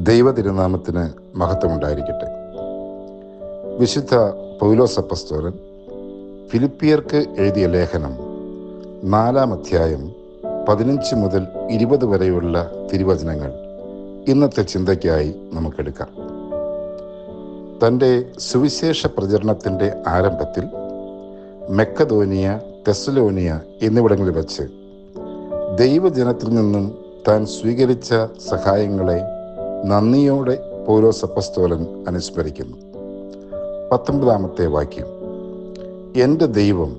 ദൈവതിരുനാമത്തിന് മഹത്വമുണ്ടായിരിക്കട്ടെ. വിശുദ്ധ പൗലോസ് അപ്പസ്തോലൻ ഫിലിപ്പിയർക്ക് എഴുതിയ ലേഖനം 4-ാം അധ്യായം 15 മുതൽ 20 വരെയുള്ള തിരുവചനങ്ങൾ ഇന്നത്തെ ചിന്തയ്ക്കായി നമുക്കെടുക്കാം. തൻ്റെ സുവിശേഷ പ്രചരണത്തിൻ്റെ ആരംഭത്തിൽ മെക്കദോനിയ, തെസ്സലോനിയ എന്നിവിടങ്ങളിൽ വച്ച് ദൈവജനത്തിൽ നിന്നും താൻ സ്വീകരിച്ച സഹായങ്ങളെ നന്ദിയോടെ പൗലോസ് അപ്പസ്തോലൻ അനുസ്മരിക്കുന്നു. 19-ാമത്തെ വാക്യം: എൻ്റെ ദൈവം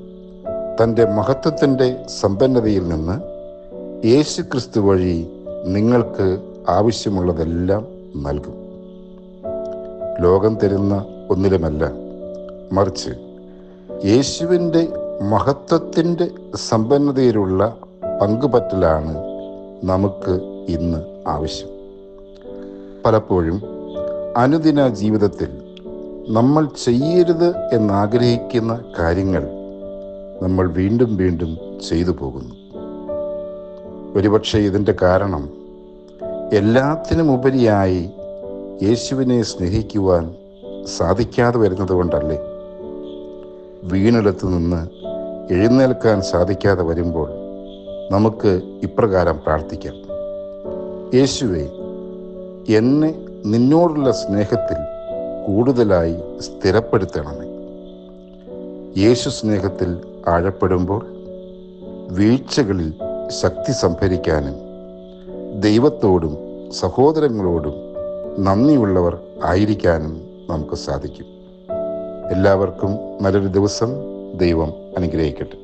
തൻ്റെ മഹത്വത്തിൻ്റെ സമ്പന്നതയിൽ നിന്ന് യേശുക്രിസ്തു വഴി നിങ്ങൾക്ക് ആവശ്യമുള്ളതെല്ലാം നൽകും. ലോകം തരുന്ന ഒന്നിലുമല്ല, മറിച്ച് യേശുവിൻ്റെ മഹത്വത്തിൻ്റെ സമ്പന്നതയിലുള്ള പങ്കുപറ്റലാണ് നമുക്ക് ഇന്ന് ആവശ്യം. പലപ്പോഴും അനുദിന ജീവിതത്തിൽ നമ്മൾ ചെയ്യരുത് എന്നാഗ്രഹിക്കുന്ന കാര്യങ്ങൾ നമ്മൾ വീണ്ടും വീണ്ടും ചെയ്തു പോകുന്നു. ഒരുപക്ഷെ ഇതിൻ്റെ കാരണം എല്ലാത്തിനുമുപരിയായി യേശുവിനെ സ്നേഹിക്കുവാൻ സാധിക്കാതെ വരുന്നത് കൊണ്ടല്ലേ? വീണിടത്ത് നിന്ന് എഴുന്നേൽക്കാൻ സാധിക്കാതെ വരുമ്പോൾ നമുക്ക് ഇപ്രകാരം പ്രാർത്ഥിക്കാം: യേശുവേ, എന്നെ നിന്നോടുള്ള സ്നേഹത്തിൽ കൂടുതലായി സ്ഥിരപ്പെടുത്തണമേ. യേശു സ്നേഹത്തിൽ ആഴപ്പെടുമ്പോൾ വീഴ്ചകളിൽ ശക്തി സംഭരിക്കാനും ദൈവത്തോടും സഹോദരങ്ങളോടും നന്ദിയുള്ളവർ ആയിരിക്കാനും നമുക്ക് സാധിക്കും. എല്ലാവർക്കും നല്ലൊരു ദിവസം ദൈവം അനുഗ്രഹിക്കട്ടെ.